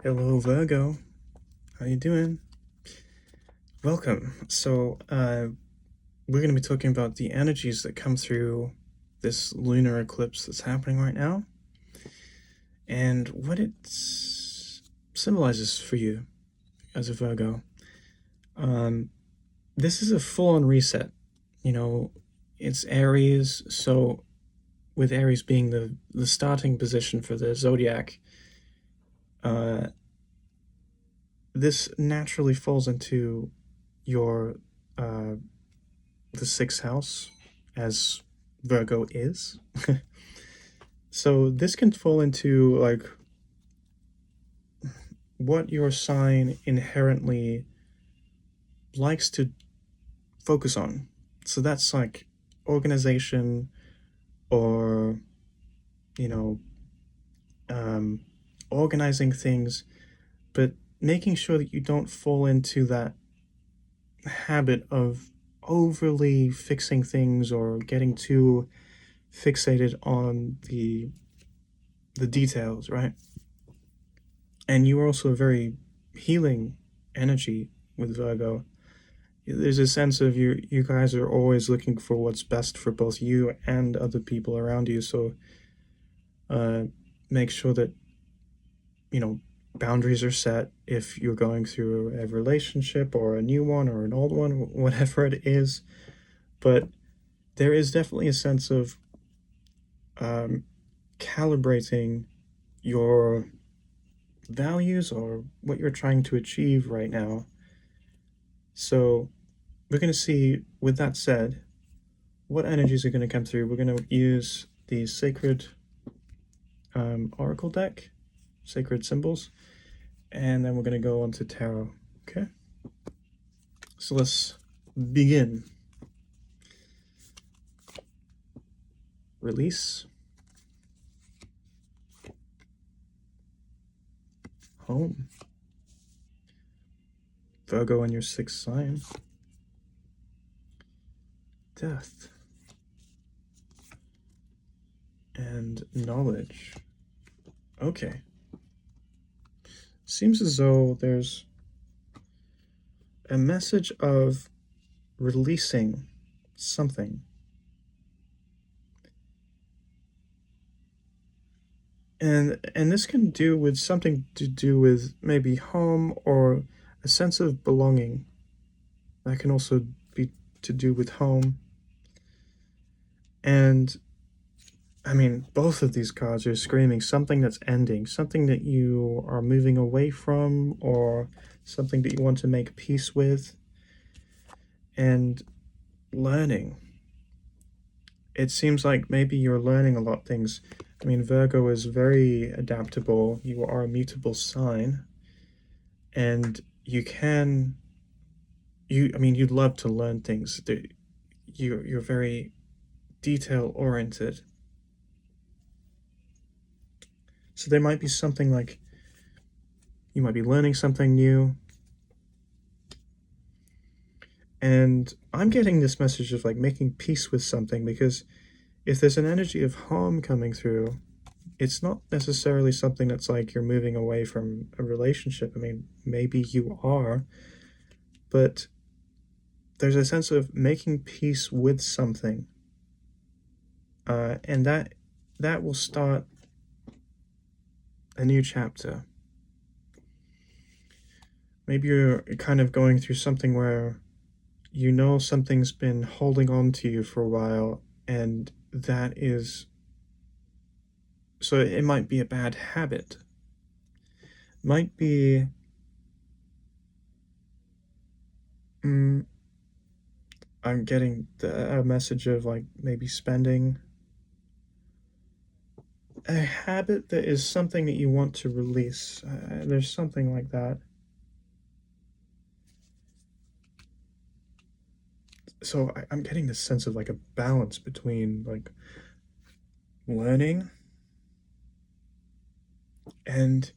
Hello, Virgo. How you doing? Welcome. We're going to be talking about the energies that come through this lunar eclipse that's happening right now and what it symbolizes for you as a Virgo. This is a full-on reset. You know, it's Aries, so with Aries being the starting position for the zodiac, this naturally falls into your the sixth house, as Virgo is. So this can fall into like what your sign inherently likes to focus on. So that's like organization, or you know, organizing things, but making sure that you don't fall into that habit of overly fixing things or getting too fixated on the details, right? And you are also a very healing energy with Virgo. There's a sense of you guys are always looking for what's best for both you and other people around you. So make sure that boundaries are set if you're going through a relationship or a new one or an old one, whatever it is. But there is definitely a sense of calibrating your values or what you're trying to achieve right now. So we're going to see, with that said, what energies are going to come through. We're going to use the sacred oracle deck, sacred symbols, and then we're going to go on to tarot. Okay, so let's begin. Release. Home. Virgo in your sixth sign. Death. And knowledge. Okay. Seems as though there's a message of releasing something. And this can do with something to do with maybe home or a sense of belonging. That can also be to do with home. And I mean, both of these cards are screaming something that's ending, something that you are moving away from, or something that you want to make peace with. And learning. It seems like maybe you're learning a lot of things. I mean, Virgo is very adaptable. You are a mutable sign. And you'd love to learn things. You're very detail-oriented. So there might be something like you might be learning something new. And I'm getting this message of like making peace with something, because if there's an energy of harm coming through, it's not necessarily something that's like you're moving away from a relationship. I mean, maybe you are, but there's a sense of making peace with something. And that will start a new chapter. Maybe you're kind of going through something where you know something's been holding on to you for a while, and that is, so it might be a bad habit. Might be, I'm getting a message of like maybe spending. A habit that is something that you want to release. There's something like that. So I'm getting this sense of like a balance between like learning and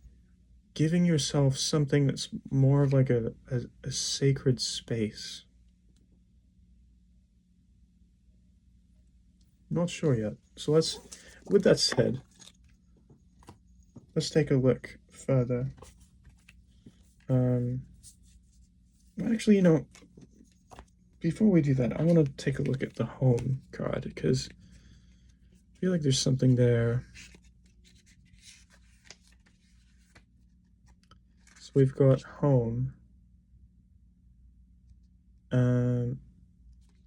giving yourself something that's more of like a sacred space. Not sure yet. So with that said, let's take a look further. Actually, before we do that, I want to take a look at the home card, because I feel like there's something there. So we've got home.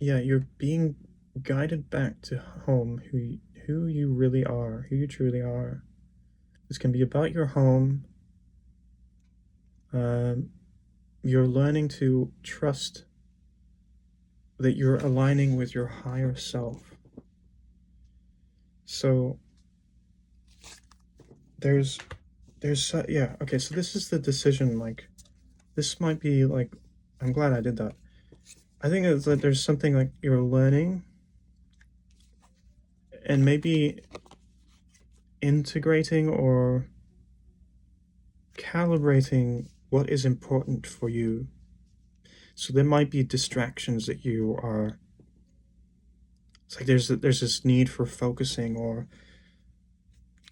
Yeah, you're being guided back to home, who you really are, who you truly are. This can be about your home. You're learning to trust that you're aligning with your higher self. So yeah, okay, so this is the decision, like, this might be like, I'm glad I did that. I think it's that there's something like you're learning and maybe integrating or calibrating what is important for you. So there might be distractions that you are, it's like there's this need for focusing or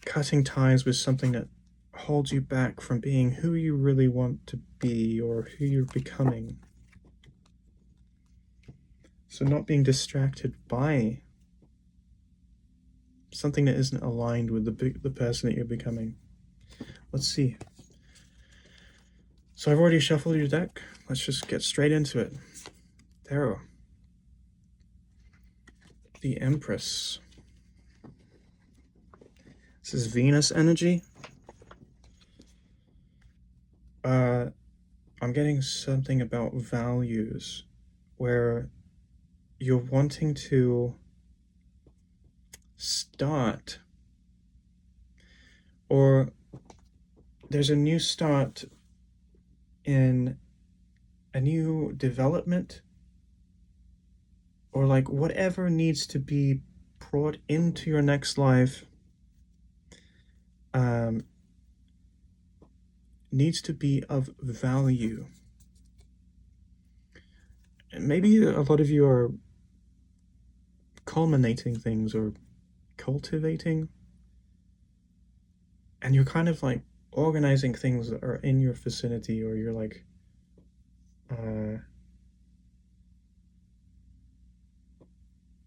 cutting ties with something that holds you back from being who you really want to be or who you're becoming. So not being distracted by something that isn't aligned with the person that you're becoming. Let's see. So I've already shuffled your deck. Let's just get straight into it. Tarot. The Empress. This is Venus energy. I'm getting something about values, where you're wanting to start, or there's a new start in a new development, or like whatever needs to be brought into your next life needs to be of value. Maybe a lot of you are culminating things or cultivating, and you're kind of like organizing things that are in your vicinity, or you're like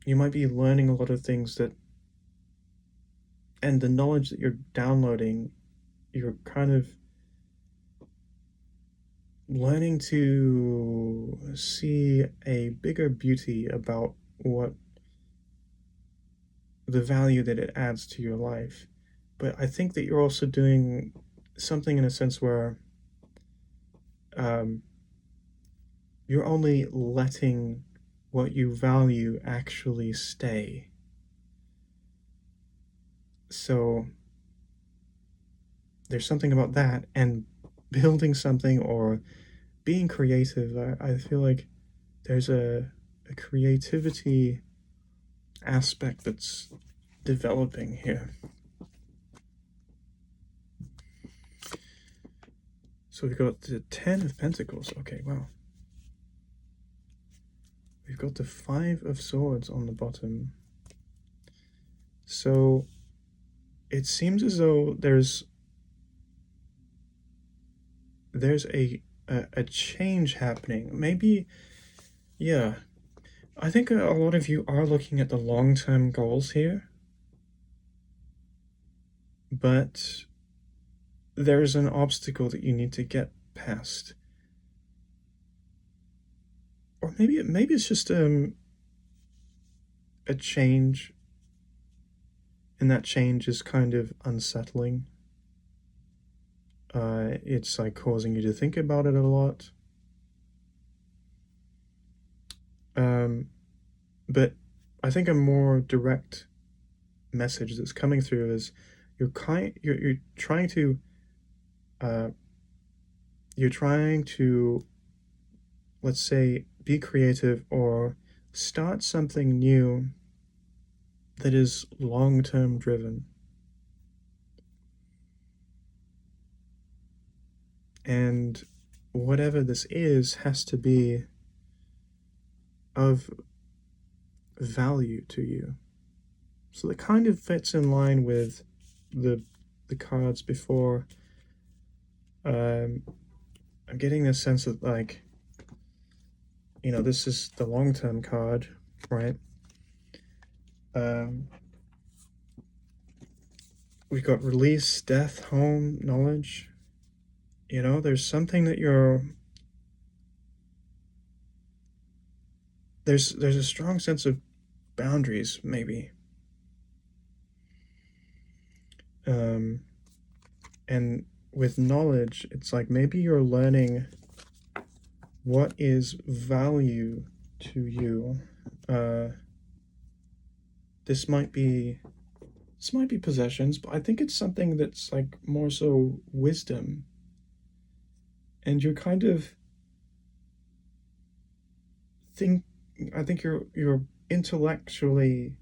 you might be learning a lot of things that, and the knowledge that you're downloading, you're kind of learning to see a bigger beauty about what the value that it adds to your life. But I think that you're also doing something in a sense where you're only letting what you value actually stay. So there's something about that, and building something or being creative. I feel like there's a creativity aspect that's developing here. So we've got the 10 of Pentacles. Okay, wow. We've got the 5 of Swords on the bottom. So it seems as though there's a change happening. Maybe, yeah. I think a lot of you are looking at the long-term goals here, but there's an obstacle that you need to get past. Or maybe it's just a change, and that change is kind of unsettling. It's like causing you to think about it a lot. But I think a more direct message that's coming through is you're trying to let's say be creative or start something new that is long-term driven. And whatever this is has to be of value to you. So that kind of fits in line with the cards before. I'm getting this sense of like, this is the long-term card, right? We've got release, death, home, knowledge. There's something that there's a strong sense of boundaries, maybe. And with knowledge, it's like maybe you're learning what is value to you. This might be possessions, but I think it's something that's like more so wisdom. And you're kind of I think you're intellectually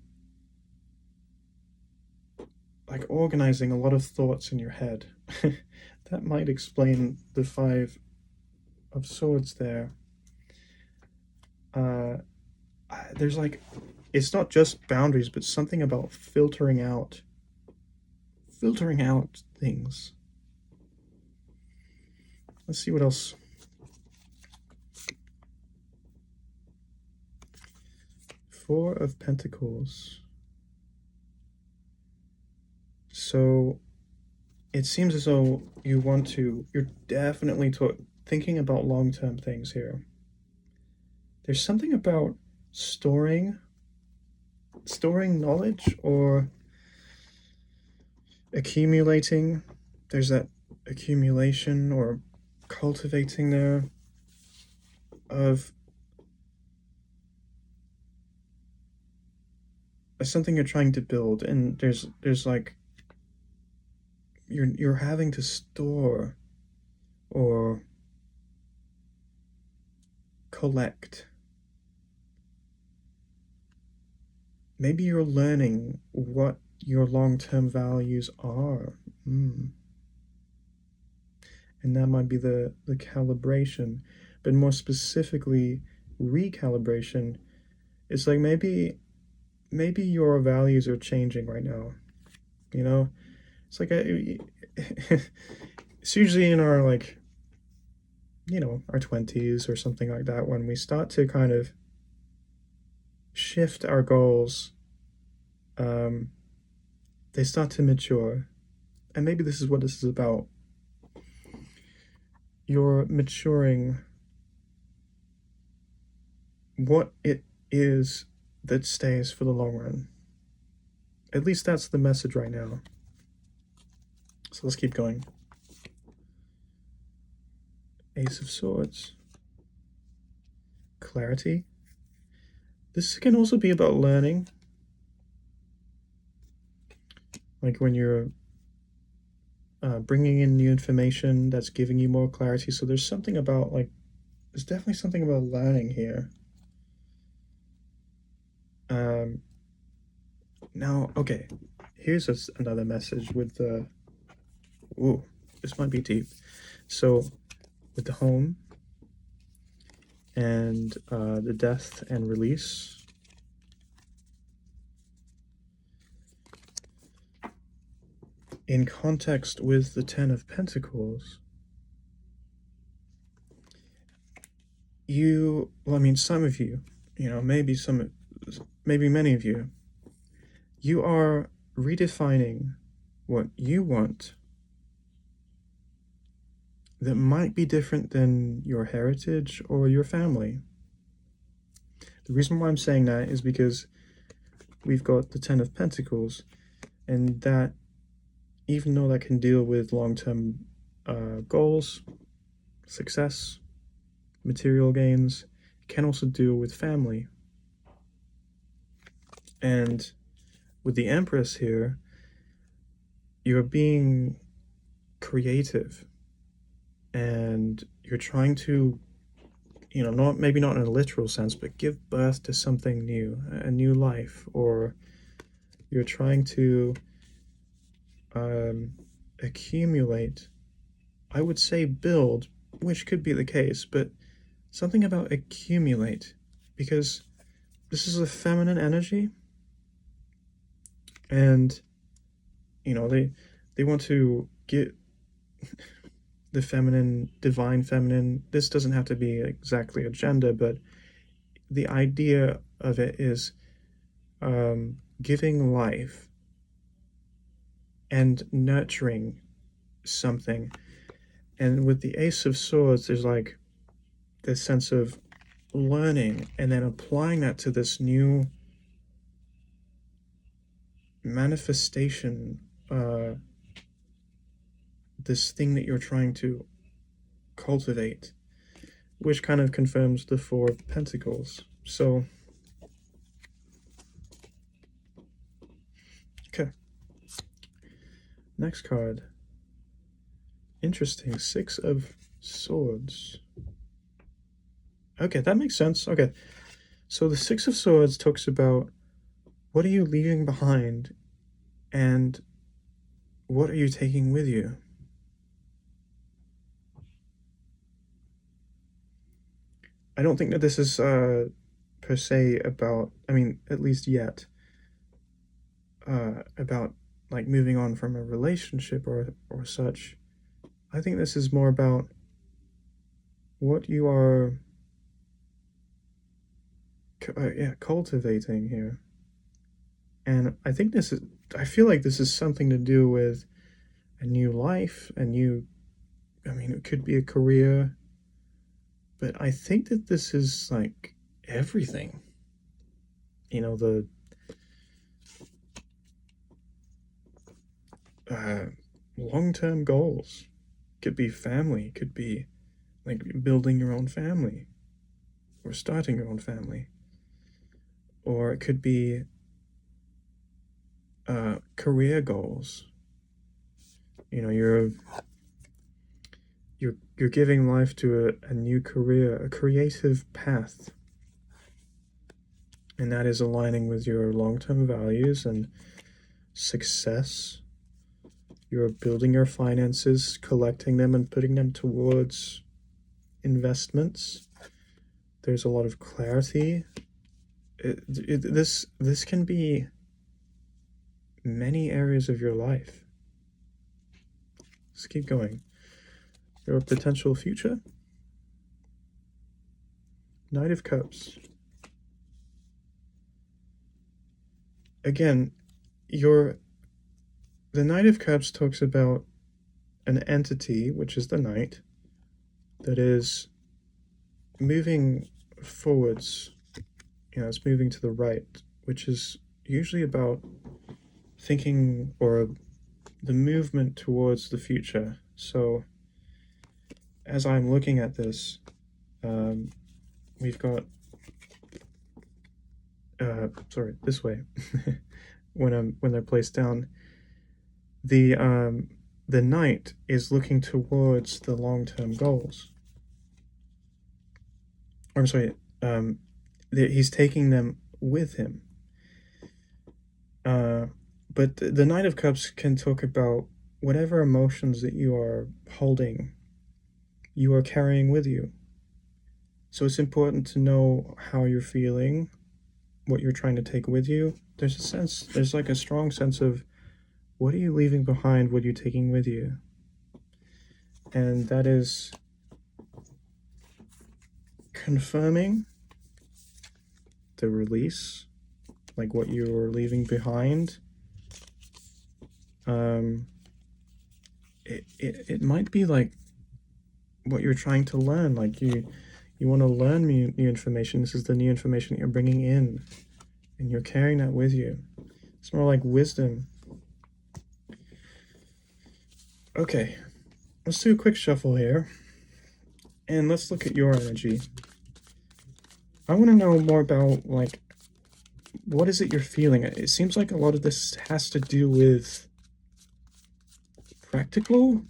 like organizing a lot of thoughts in your head. That might explain the Five of Swords there. There's like, it's not just boundaries, but something about filtering out things. Let's see what else. Four of Pentacles. So it seems as though you're definitely thinking about long-term things here. There's something about storing knowledge or accumulating. There's that accumulation or cultivating there of something you're trying to build, and there's like you're having to store or collect. Maybe you're learning what your long-term values are. And that might be the calibration. But more specifically, recalibration. It's like maybe your values are changing right now. It's like it's usually in our like, our 20s or something like that when we start to kind of shift our goals. They start to mature, and maybe this is what this is about. You're maturing what it is that stays for the long run. At least that's the message right now. So let's keep going. Ace of Swords. Clarity. This can also be about learning. Like when you're bringing in new information that's giving you more clarity. So there's something about like, there's definitely something about learning here. Now, okay, here's another message with the, ooh, this might be deep. So with the home and the death and release, in context with the Ten of Pentacles, some of you, maybe many of you, you are redefining what you want that might be different than your heritage or your family. The reason why I'm saying that is because we've got the Ten of Pentacles, and that, even though that can deal with long-term goals, success, material gains, it can also deal with family. And with the Empress here, you're being creative, and you're trying to, maybe not in a literal sense, but give birth to something new, a new life, or you're trying to accumulate. I would say build, which could be the case, but something about accumulate, because this is a feminine energy, and they want to get the feminine, divine feminine. This doesn't have to be exactly a gender, but the idea of it is giving life and nurturing something. And with the Ace of Swords, there's like this sense of learning and then applying that to this new manifestation, this thing that you're trying to cultivate, which kind of confirms the Four of Pentacles. So, okay. Next card. Interesting. Six of Swords. Okay, that makes sense. Okay. So the Six of Swords talks about what are you leaving behind and what are you taking with you? I don't think that this is per se about, I mean, at least yet, about like moving on from a relationship or such. I think this is more about what you are cultivating here. And I think this is, I feel like this is something to do with a new life, a new, I mean, it could be a career, but I think that this is like everything. You know, the long-term goals. Could be family, could be like building your own family or starting your own family. Or it could be career goals. You know, you're giving life to a new career, a creative path. And that is aligning with your long-term values and success. You're building your finances, collecting them and putting them towards investments. There's a lot of clarity. This can be many areas of your life. Let's keep going. Your potential future. Knight of Cups. Again, the Knight of Cups talks about an entity, which is the Knight, that is moving forwards. You know, it's moving to the right, which is usually about thinking or the movement towards the future. So, as I'm looking at this, we've got, this way. when they're placed down, the Knight is looking towards the long-term goals. Or, I'm sorry, he's taking them with him. But the Knight of Cups can talk about whatever emotions that you are holding, you are carrying with you. So it's important to know how you're feeling, what you're trying to take with you. There's like a strong sense of what are you leaving behind, what are you taking with you? And that is confirming the release, like what you're leaving behind. It might be like what you're trying to learn, like you want to learn new information. This is the new information that you're bringing in, and you're carrying that with you. It's more like wisdom. Okay, let's do a quick shuffle here, and let's look at your energy. I want to know more about, like, what is it you're feeling? It seems like a lot of this has to do with practical.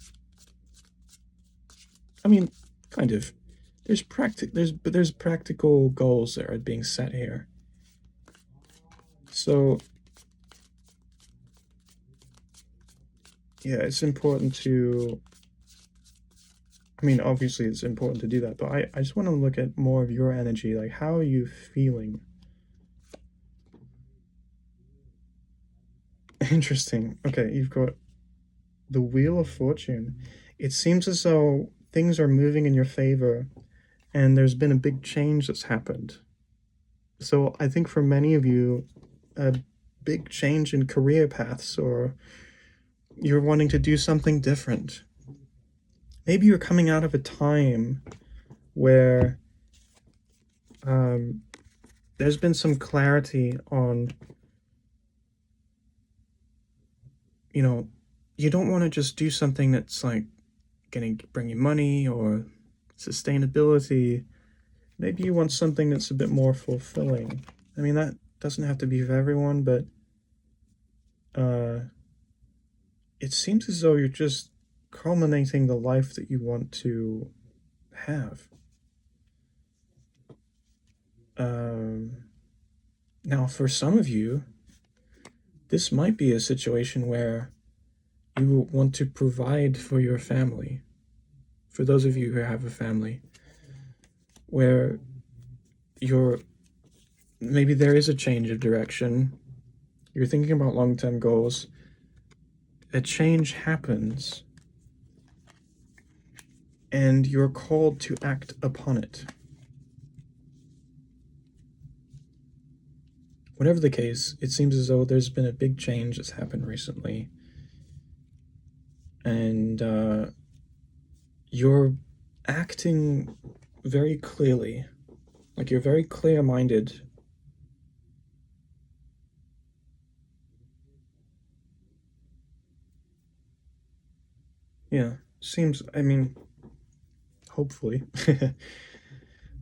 I mean, kind of. There's practical goals that are being set here. So, yeah, it's important to, I mean, obviously it's important to do that, but I just want to look at more of your energy. Like, how are you feeling? Interesting. Okay, you've got the Wheel of Fortune. It seems as though things are moving in your favor, and there's been a big change that's happened. So I think for many of you, a big change in career paths, or you're wanting to do something different. Maybe you're coming out of a time where there's been some clarity on, you know, you don't want to just do something that's like going to bring you money or sustainability. Maybe you want something that's a bit more fulfilling. I mean, that doesn't have to be for everyone, but it seems as though you're just culminating the life that you want to have. Now, for some of you, this might be a situation where you want to provide for your family. For those of you who have a family, where maybe there is a change of direction, you're thinking about long-term goals, a change happens, and you're called to act upon it. Whatever the case, it seems as though there's been a big change that's happened recently, and you're acting very clearly, like you're very clear-minded. Yeah, seems, I mean, hopefully.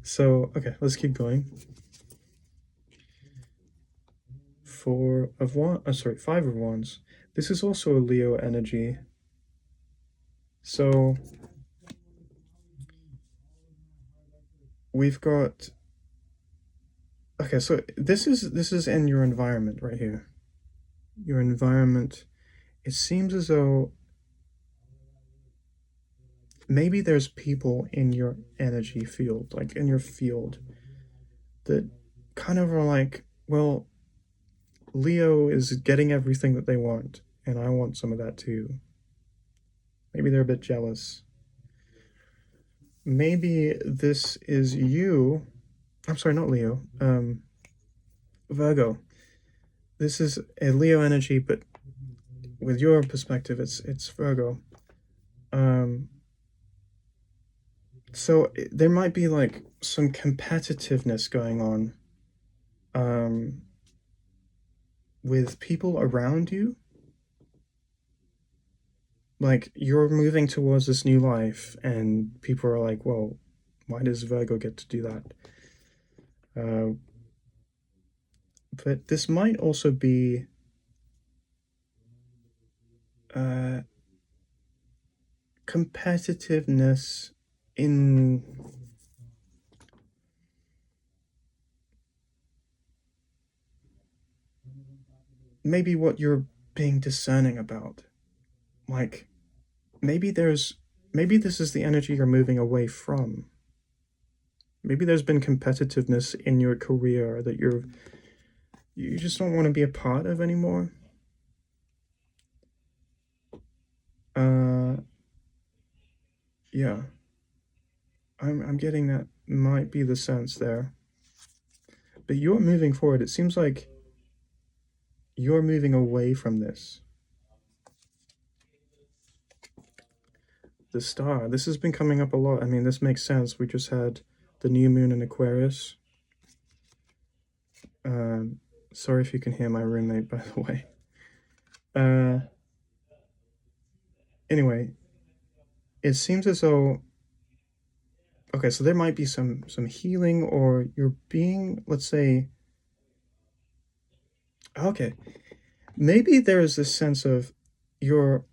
So, okay, let's keep going. Five of Wands. This is also a Leo energy. So we've got, okay, so this is in your environment right here. Your environment. It seems as though maybe there's people in your energy field, like in your field, that kind of are like, well, Leo is getting everything that they want, and I want some of that too. Maybe they're a bit jealous. Maybe this is you. I'm sorry, not Leo. Virgo. This is a Leo energy, but with your perspective, it's Virgo. So there might be like some competitiveness going on with people around you. Like you're moving towards this new life, and people are like, well, why does Virgo get to do that? But this might also be competitiveness in maybe what you're being discerning about. Like maybe this is the energy you're moving away from. Maybe there's been competitiveness in your career that you just don't want to be a part of anymore. Yeah. I'm getting that might be the sense there. But you're moving forward. It seems like you're moving away from this. The star. This has been coming up a lot. I mean, this makes sense. We just had the new moon in Aquarius. Sorry if you can hear my roommate, by the way. Anyway, it seems as though, okay, so there might be some healing, or you're being, let's say, okay, maybe there is this sense of you're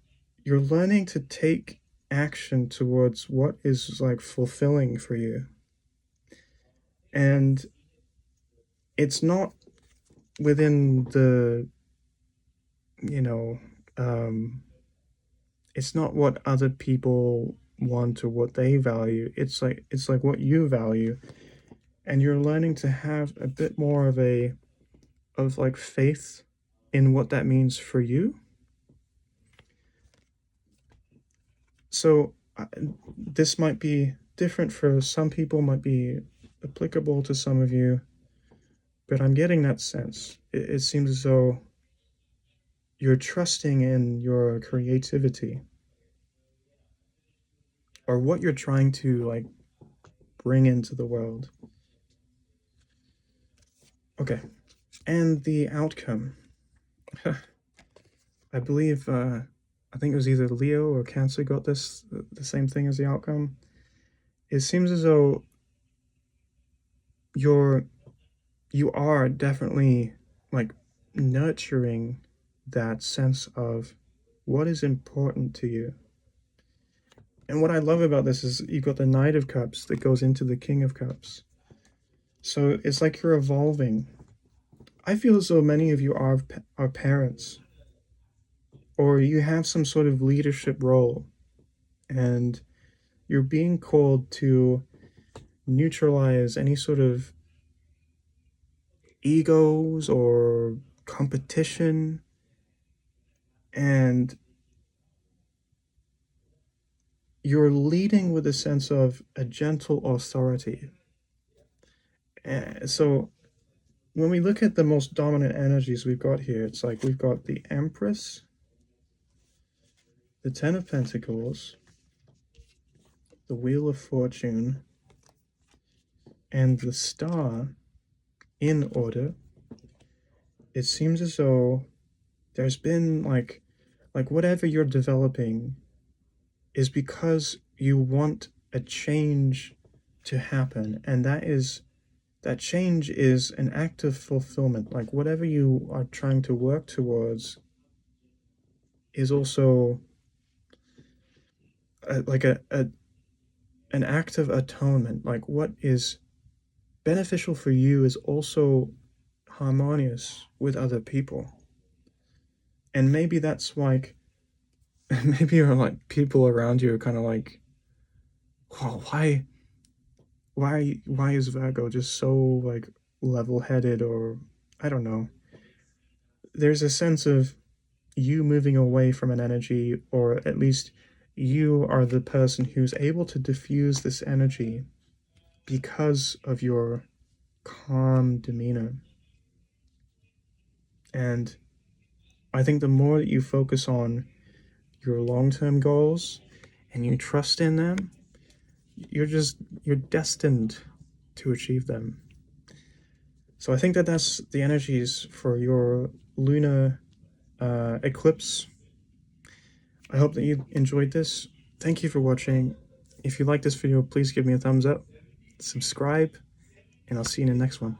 learning to take action towards what is like fulfilling for you, and it's not within the, you know, it's not what other people want or what they value. It's like what you value, and you're learning to have a bit more of like faith in what that means for you. So This might be different for some people, might be applicable to some of you, but I'm getting that sense. It seems as though you're trusting in your creativity or what you're trying to like bring into the world. Okay, and the outcome. I believe, I think it was either Leo or Cancer got this, the same thing as the outcome. It seems as though you are definitely like nurturing that sense of what is important to you. And what I love about this is you got the Knight of Cups that goes into the King of Cups. So it's like you're evolving. I feel as though many of you are parents, or you have some sort of leadership role, and you're being called to neutralize any sort of egos or competition, and you're leading with a sense of a gentle authority. So when we look at the most dominant energies we've got here, it's like we've got the Empress, the Ten of Pentacles, the Wheel of Fortune, and the Star in order. It seems as though there's been like whatever you're developing is because you want a change to happen, and that change is an act of fulfillment. Like whatever you are trying to work towards is also an act of atonement. Like what is beneficial for you is also harmonious with other people. And maybe that's like, maybe you're like people around you are kind of like, oh, why is Virgo just so like level-headed, or I don't know. There's a sense of you moving away from an energy, or at least you are the person who's able to diffuse this energy because of your calm demeanor. And I think the more that you focus on your long-term goals and you trust in them, you're destined to achieve them. So I think that that's the energies for your lunar eclipse. I hope that you enjoyed this. Thank you for watching. If you like this video, please give me a thumbs up, subscribe, and I'll see you in the next one.